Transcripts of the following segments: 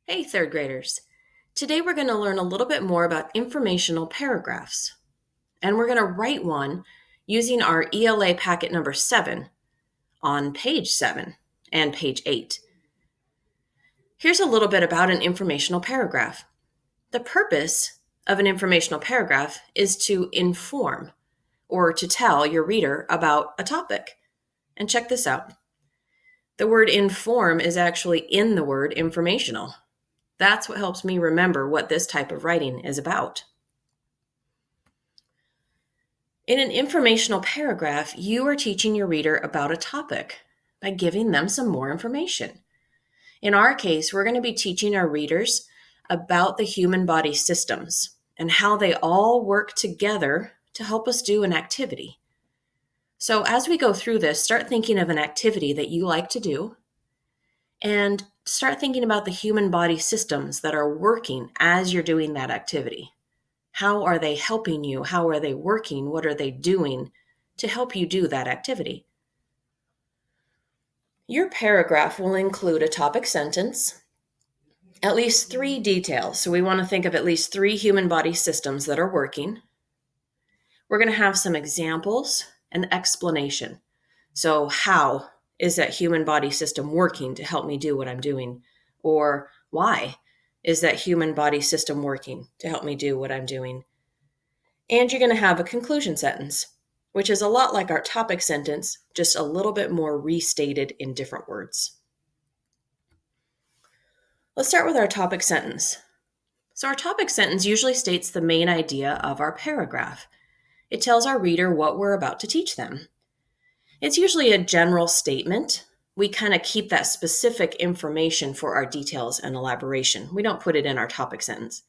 Hey, third graders. Today we're going to learn a little bit more about informational paragraphs. And we're going to write one using our ELA packet number 7 on page 7 and page 8. Here's a little bit about an informational paragraph. The purpose of an informational paragraph is to inform or to tell your reader about a topic. And check this out. The word inform is actually in the word informational. That's what helps me remember what this type of writing is about. In an informational paragraph, you are teaching your reader about a topic by giving them some more information. In our case, we're going to be teaching our readers about the human body systems and how they all work together to help us do an activity. So as we go through this, start thinking of an activity that you like to do and start thinking about the human body systems that are working as you're doing that activity. How are they helping you? How are they working? What are they doing to help you do that activity? Your paragraph will include a topic sentence, at least 3 details. So we want to think of at least 3 human body systems that are working. We're going to have some examples and explanation. So how is that human body system working to help me do what I'm doing? Or why is that human body system working to help me do what I'm doing? And you're going to have a conclusion sentence, which is a lot like our topic sentence, just a little bit more restated in different words. Let's start with our topic sentence. So our topic sentence usually states the main idea of our paragraph. It tells our reader what we're about to teach them. It's usually a general statement. We kind of keep that specific information for our details and elaboration. We don't put it in our topic sentence.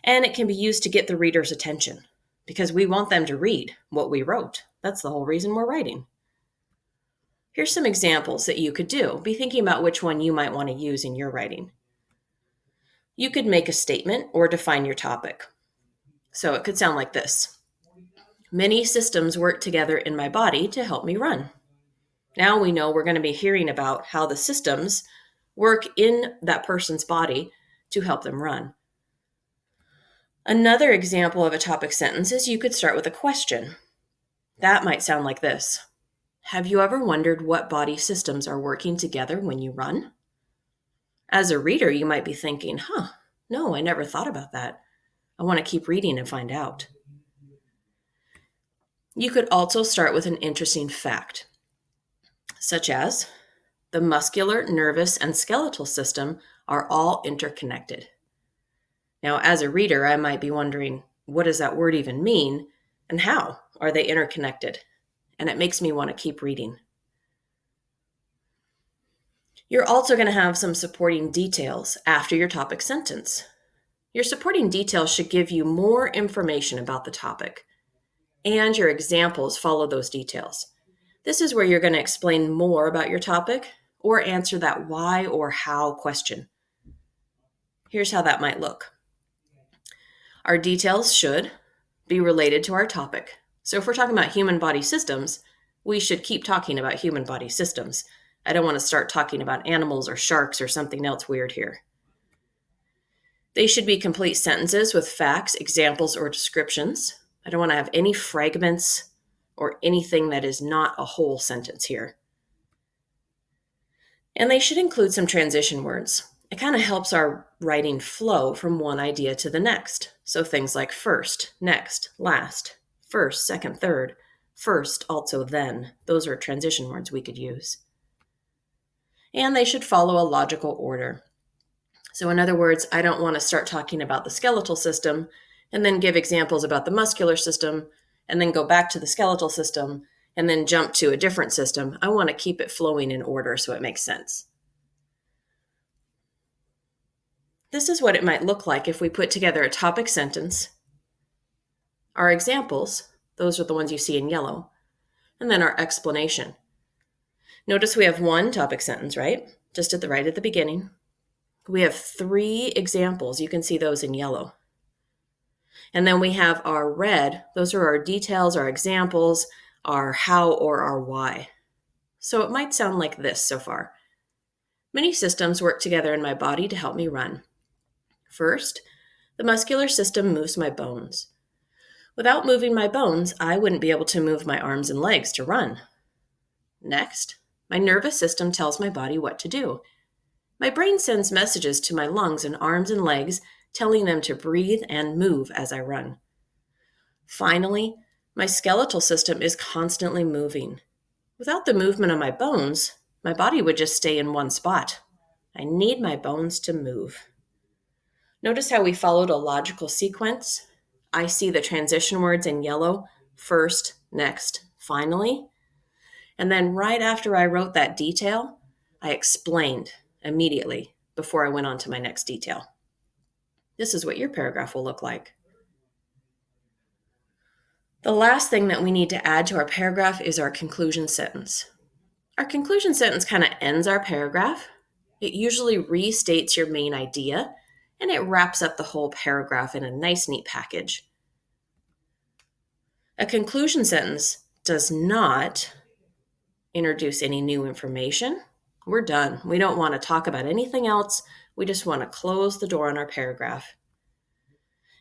And it can be used to get the reader's attention because we want them to read what we wrote. That's the whole reason we're writing. Here's some examples that you could do. Be thinking about which one you might want to use in your writing. You could make a statement or define your topic. So it could sound like this. Many systems work together in my body to help me run. Now we know we're going to be hearing about how the systems work in that person's body to help them run. Another example of a topic sentence is you could start with a question. That might sound like this. Have you ever wondered what body systems are working together when you run? As a reader, you might be thinking, no, I never thought about that. I want to keep reading and find out. You could also start with an interesting fact, such as the muscular, nervous, and skeletal system are all interconnected. Now, as a reader, I might be wondering, what does that word even mean, and how are they interconnected? And it makes me want to keep reading. You're also going to have some supporting details after your topic sentence. Your supporting details should give you more information about the topic, and your examples follow those details. This is where you're going to explain more about your topic or answer that why or how question. Here's how that might look. Our details should be related to our topic. So if we're talking about human body systems, we should keep talking about human body systems. I don't want to start talking about animals or sharks or something else weird here. They should be complete sentences with facts, examples, or descriptions. I don't want to have any fragments or anything that is not a whole sentence here. And they should include some transition words. It kind of helps our writing flow from one idea to the next. So things like first, next, last, first, second, third, first, also, then. Those are transition words we could use. And they should follow a logical order. So in other words, I don't want to start talking about the skeletal system and then give examples about the muscular system and then go back to the skeletal system and then jump to a different system. I want to keep it flowing in order so it makes sense. This is what it might look like if we put together a topic sentence, our examples, those are the ones you see in yellow, and then our explanation. Notice we have one topic sentence, right? Just at the beginning. We have 3 examples. You can see those in yellow. And then we have our red. Those are our details, our examples, our how or our why. So it might sound like this so far. Many systems work together in my body to help me run. First, the muscular system moves my bones. Without moving my bones, I wouldn't be able to move my arms and legs to run. Next, my nervous system tells my body what to do. My brain sends messages to my lungs and arms and legs, telling them to breathe and move as I run. Finally, my skeletal system is constantly moving. Without the movement of my bones, my body would just stay in one spot. I need my bones to move. Notice how we followed a logical sequence? I see the transition words in yellow: first, next, finally. And then right after I wrote that detail, I explained immediately before I went on to my next detail. This is what your paragraph will look like. The last thing that we need to add to our paragraph is our conclusion sentence. Our conclusion sentence kind of ends our paragraph. It usually restates your main idea, and it wraps up the whole paragraph in a nice, neat package. A conclusion sentence does not introduce any new information. We're done. We don't want to talk about anything else. We just want to close the door on our paragraph.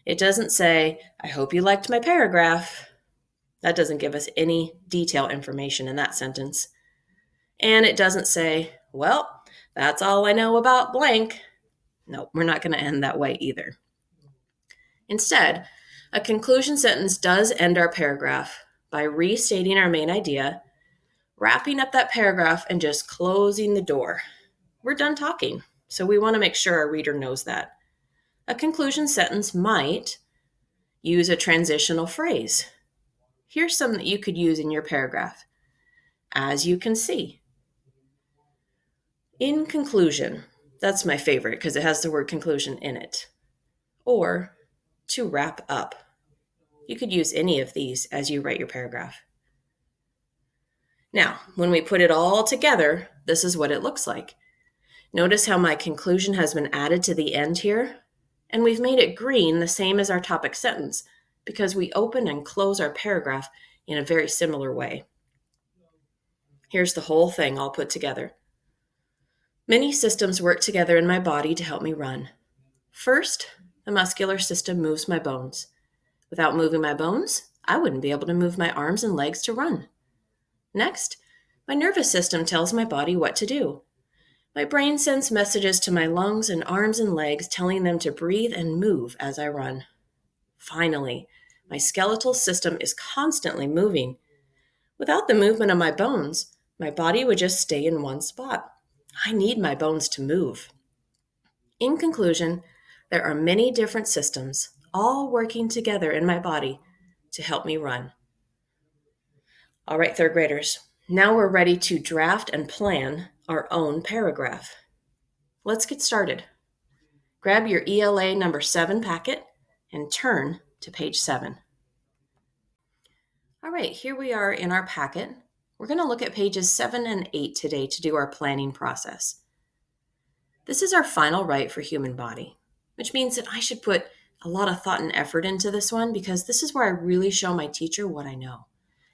It doesn't say, I hope you liked my paragraph. That doesn't give us any detailed information in that sentence. And it doesn't say, well, that's all I know about blank. No, we're not going to end that way either. Instead, a conclusion sentence does end our paragraph by restating our main idea, wrapping up that paragraph, and just closing the door. We're done talking, so we want to make sure our reader knows that. A conclusion sentence might use a transitional phrase. Here's some that you could use in your paragraph. As you can see. In conclusion, that's my favorite because it has the word conclusion in it. Or to wrap up. You could use any of these as you write your paragraph. Now, when we put it all together, this is what it looks like. Notice how my conclusion has been added to the end here, and we've made it green, the same as our topic sentence, because we open and close our paragraph in a very similar way. Here's the whole thing all put together. Many systems work together in my body to help me run. First, the muscular system moves my bones. Without moving my bones, I wouldn't be able to move my arms and legs to run. Next, my nervous system tells my body what to do. My brain sends messages to my lungs and arms and legs, telling them to breathe and move as I run. Finally, my skeletal system is constantly moving. Without the movement of my bones, my body would just stay in one spot. I need my bones to move. In conclusion, there are many different systems, all working together in my body to help me run. All right, third graders, now we're ready to draft and plan our own paragraph. Let's get started. Grab your ELA number 7 packet and turn to page 7. All right, here we are in our packet. We're going to look at pages 7 and 8 today to do our planning process. This is our final write for human body, which means that I should put a lot of thought and effort into this one because this is where I really show my teacher what I know.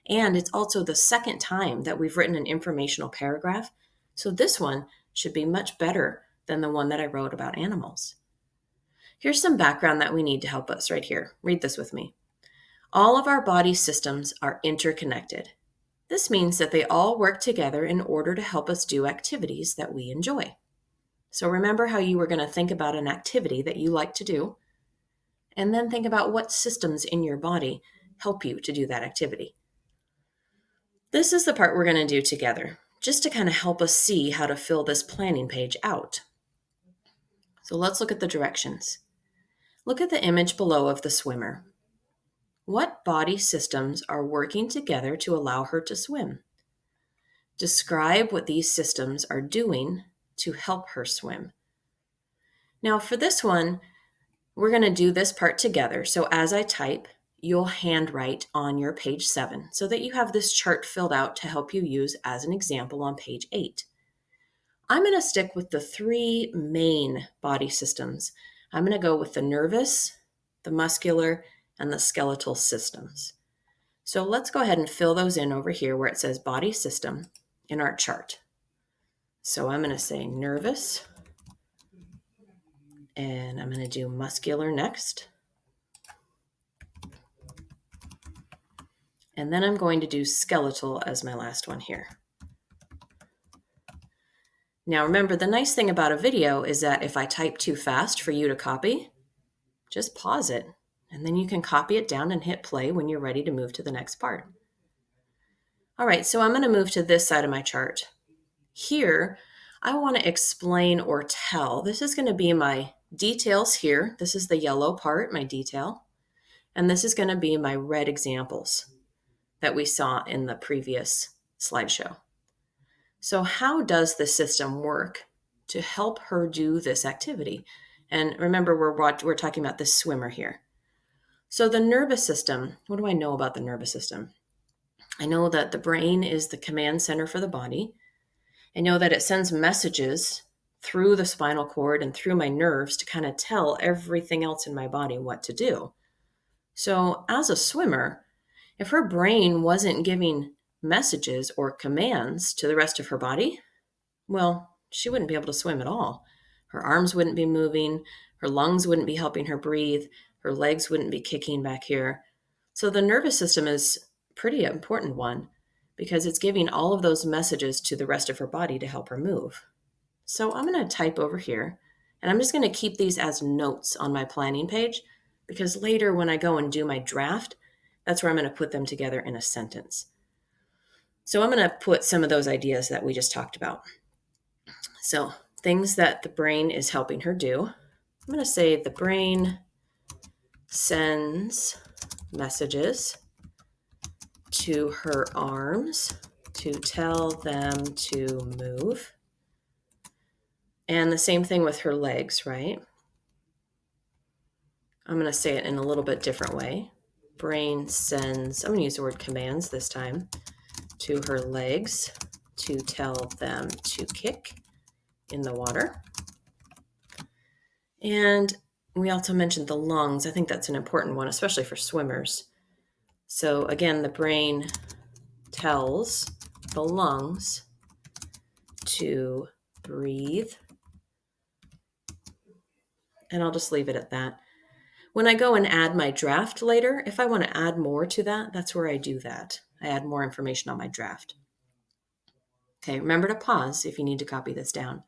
And it's also the second time that we've written an informational paragraph, so this one should be much better than the one that I wrote about animals. Here's some background that we need to help us right here. Read this with me. All of our body systems are interconnected. This means that they all work together in order to help us do activities that we enjoy. So remember how you were going to think about an activity that you like to do, and then think about what systems in your body help you to do that activity. This is the part we're going to do together, just to kind of help us see how to fill this planning page out. So let's look at the directions. Look at the image below of the swimmer. What body systems are working together to allow her to swim? Describe what these systems are doing to help her swim. Now for this one, we're going to do this part together. So as I type, you'll handwrite on your page 7 so that you have this chart filled out to help you use as an example on page 8. I'm going to stick with the 3 main body systems. I'm going to go with the nervous, the muscular, and the skeletal systems. So let's go ahead and fill those in over here where it says body system in our chart. So I'm going to say nervous, and I'm going to do muscular next. And then I'm going to do skeletal as my last one here. Now remember, the nice thing about a video is that if I type too fast for you to copy, just pause it, and then you can copy it down and hit play when you're ready to move to the next part. All right, so I'm going to move to this side of my chart. Here, I want to explain or tell. This is going to be my details here. This is the yellow part, my detail. And this is going to be my red examples that we saw in the previous slideshow. So how does the system work to help her do this activity? And remember, we're talking about this swimmer here. So the nervous system, what do I know about the nervous system? I know that the brain is the command center for the body. I know that it sends messages through the spinal cord and through my nerves to kind of tell everything else in my body what to do. So as a swimmer, if her brain wasn't giving messages or commands to the rest of her body, well, she wouldn't be able to swim at all. Her arms wouldn't be moving, her lungs wouldn't be helping her breathe, her legs wouldn't be kicking back here. So the nervous system is a pretty important one because it's giving all of those messages to the rest of her body to help her move. So I'm going to type over here, and I'm just going to keep these as notes on my planning page because later when I go and do my draft, that's where I'm going to put them together in a sentence. So I'm going to put some of those ideas that we just talked about. So things that the brain is helping her do. I'm going to say the brain sends messages to her arms to tell them to move. And the same thing with her legs, right? I'm going to say it in a little bit different way. Brain sends, I'm going to use the word commands this time, to her legs to tell them to kick in the water. And we also mentioned the lungs. I think that's an important one, especially for swimmers. So again, the brain tells the lungs to breathe. And I'll just leave it at that. When I go and add my draft later, if I want to add more to that, that's where I do that. I add more information on my draft. Okay, remember to pause if you need to copy this down.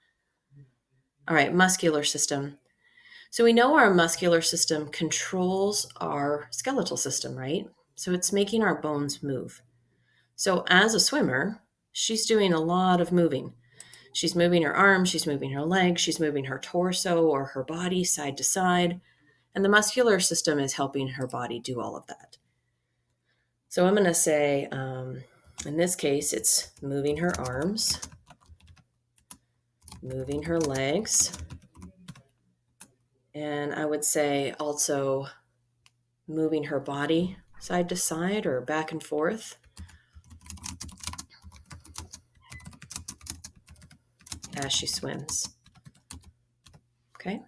All right, muscular system. So we know our muscular system controls our skeletal system, right? So it's making our bones move. So as a swimmer, she's doing a lot of moving. She's moving her arms, she's moving her legs, she's moving her torso or her body side to side. And the muscular system is helping her body do all of that. So I'm going to say, in this case, it's moving her arms, moving her legs, and I would say also moving her body side to side or back and forth as she swims. Okay?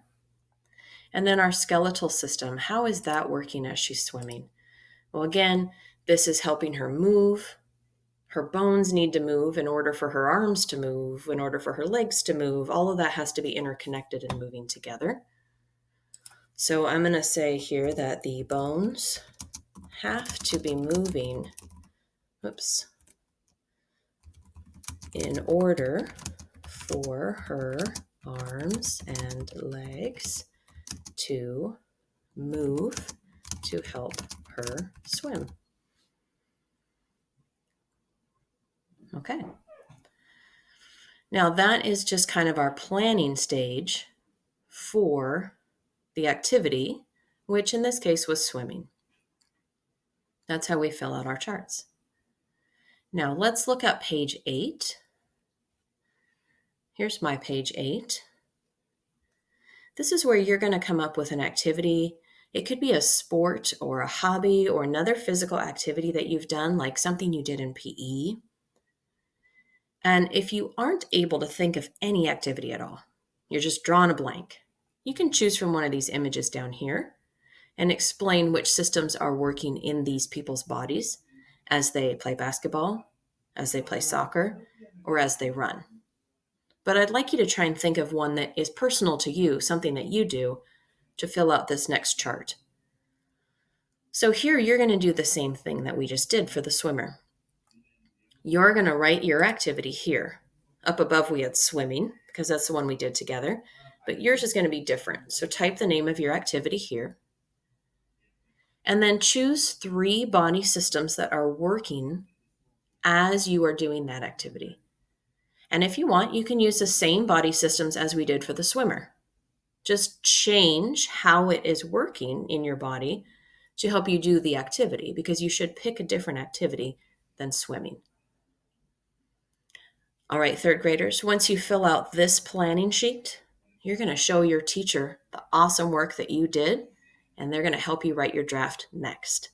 And then our skeletal system, how is that working as she's swimming? Well, again, this is helping her move. Her bones need to move in order for her arms to move, in order for her legs to move. All of that has to be interconnected and moving together. So I'm going to say here that the bones have to be moving, in order for her arms and legs to move to help her swim. Okay. Now that is just kind of our planning stage for the activity, which in this case was swimming. That's how we fill out our charts. Now let's look at page 8. Here's my page 8. This is where you're going to come up with an activity. It could be a sport or a hobby or another physical activity that you've done, like something you did in PE. And if you aren't able to think of any activity at all, you're just drawing a blank, you can choose from one of these images down here and explain which systems are working in these people's bodies as they play basketball, as they play soccer, or as they run. but I'd like you to try and think of one that is personal to you, something that you do, to fill out this next chart. So here you're going to do the same thing that we just did for the swimmer. You're going to write your activity here. Up above we had swimming, because that's the one we did together, but yours is going to be different. So type the name of your activity here. And then choose 3 body systems that are working as you are doing that activity. And if you want, you can use the same body systems as we did for the swimmer. Just change how it is working in your body to help you do the activity, because you should pick a different activity than swimming. All right, third graders, once you fill out this planning sheet, you're going to show your teacher the awesome work that you did, and they're going to help you write your draft next.